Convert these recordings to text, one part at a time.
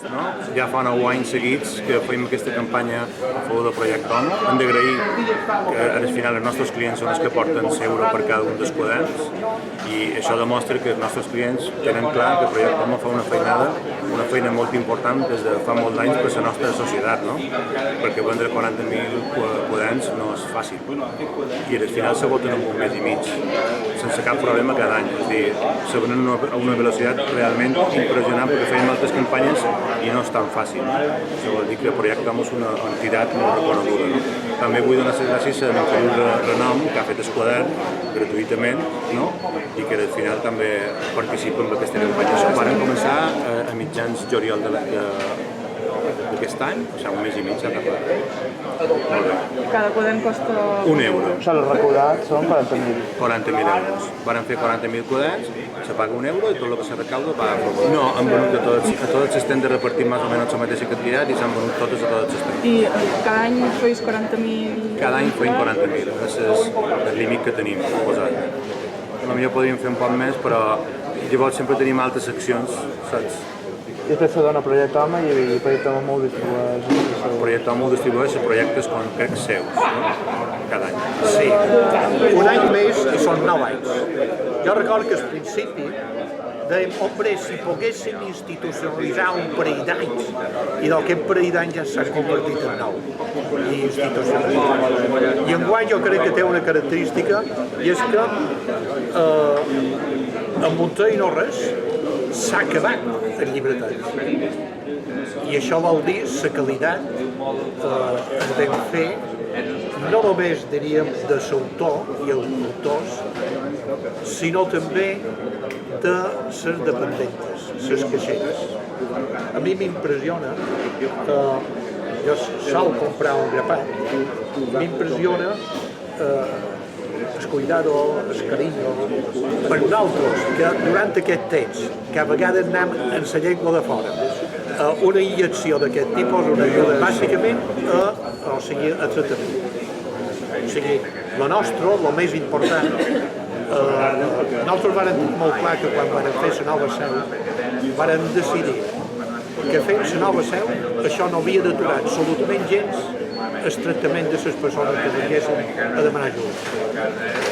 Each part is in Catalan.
No? Ja fa 9 anys seguits que fem aquesta campanya a favor del projecte Homo. Hem d'agrair que al final els nostres clients són els que porten €100 per cada un dels quaderns i això demostra que els nostres clients tenen clar que el projecte Homo fa una feina molt important des de fa molts anys per la nostra societat, no? Perquè vendre 40.000 quaderns no és fàcil i al final s'agoten en un mes i mig sense cap problema cada any. És a dir, se venen a una velocitat realment impressionant perquè feim altres campanyes i no és tan fàcil. Això vol dir que el projecte Homo és una entitat molt reconeguda. No? També vull donar les gràcies a l'Institut Renom, que ha fet el quadern gratuïtament, no? I que al final també participa en aquesta campanya. Vam començar a mitjans juliol d'aquest any, o sigui, un mes i mig a acabar. Cada quadern costa... €1. O sigui, els recaudats són 40.000. 40.000 euros. Varen fer 40.000 quaderns, se paga €1 i tot el que se recauda va a favor. No, han venut a tots els tendes repartit més o menys la mateixa quantitat i s'han venut totes a tots els tendes. I cada any feis 40.000... Cada any feim 40.000, és el límit que tenim posat. Potser podríem fer un poc més, però llavors sempre tenim altres seccions, saps? I després se dona Projecte Home i Projecte Home ho distribueix. El projecte Homo distribueix projectes com crec seus, no? Cada any. Sí, un any més i són 9 anys. Jo recordo que al principi dèiem, hombre, si poguéssim institucionalitzar un parell d'anys, i d'aquest parell d'anys ja s'ha convertit en 9 i institucionalitzat. I enguany jo crec que té una característica i és que en Montà i no res s'ha acabat el llibretari. I això vol dir la qualitat es vam fer no només, diríem, de l'autor i els autors, sinó també de les dependentes, les caixeres. A mi m'impressiona que jo sol comprar un grapat, m'impressiona el cuidado, el carinyo, per nosaltres, que durant aquest temps, que a vegades anem en la llengua de fora, una injecció d'aquest tipus una ajuda bàsicament a tractament. O sigui, la nostra, el més important, nosaltres vàrem tenir molt clar que quan vàrem fer la nova seu, vàrem decidir que fent la nova seu, això no havia d'aturar absolutament gens el tractament de les persones que vinguessin a demanar ajuda.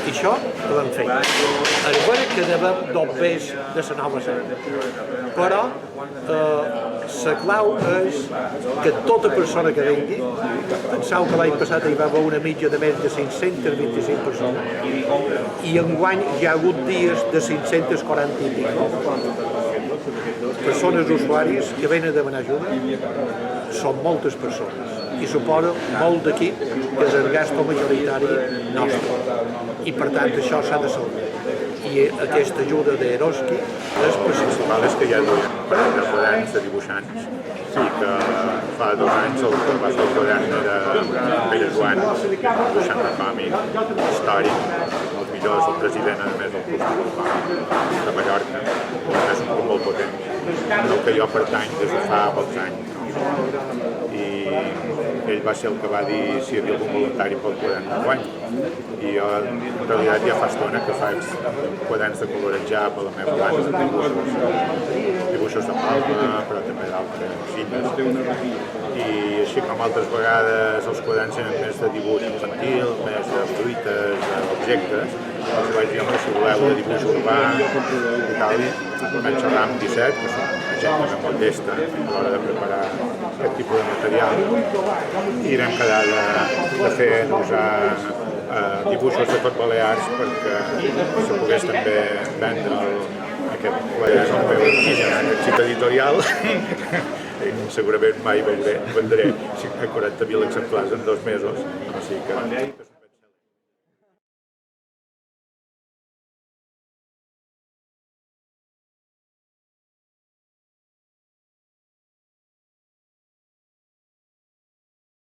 I això ho vam fer. Ara veure que devem dobbers de la nova seu. Però la clau és que tota persona que vingui, penseu que l'any passat hi va haver una mitja de més de 525 persones i enguany hi ha hagut dies de 540 i pico. Persones usuaris que venen a demanar ajuda són moltes persones i suposa molt d'equip que és el gasto majoritari nostre i per tant això s'ha de salvar i aquesta ajuda d'Eroski és El principal és que hi ha dos quaderns de dibuixants. Sí, que fa 2 anys el que va fer el quadern era Pere Joan, dibuixant de còmic, històric, els millors, el president a més del Club de Mallorca. És un grup molt potent, el que jo pertany des de fa pocs anys. I ell va ser el que va dir si hi havia algun voluntari pel quadern d'enguany. I jo, en realitat, ja fa estona que faig quaderns de colorejar per la meva banda de dibuixos de palma, però també d'altres cites. I així com altres vegades els quaderns eren més de dibuix infantil, més de fruites, d'objectes, els vaig dir, home, si voleu de dibuix urbà i tal, vaig xerrar amb 17, que són gent que modesta a l'hora de preparar aquest tipus de material, i vam quedar de fer usar dibuixos de tot Balears perquè se pogués també vendre aquest quadern al meu èxit editorial. Segurament mai vendré 40.000 exemplars en 2 mesos, o sigui que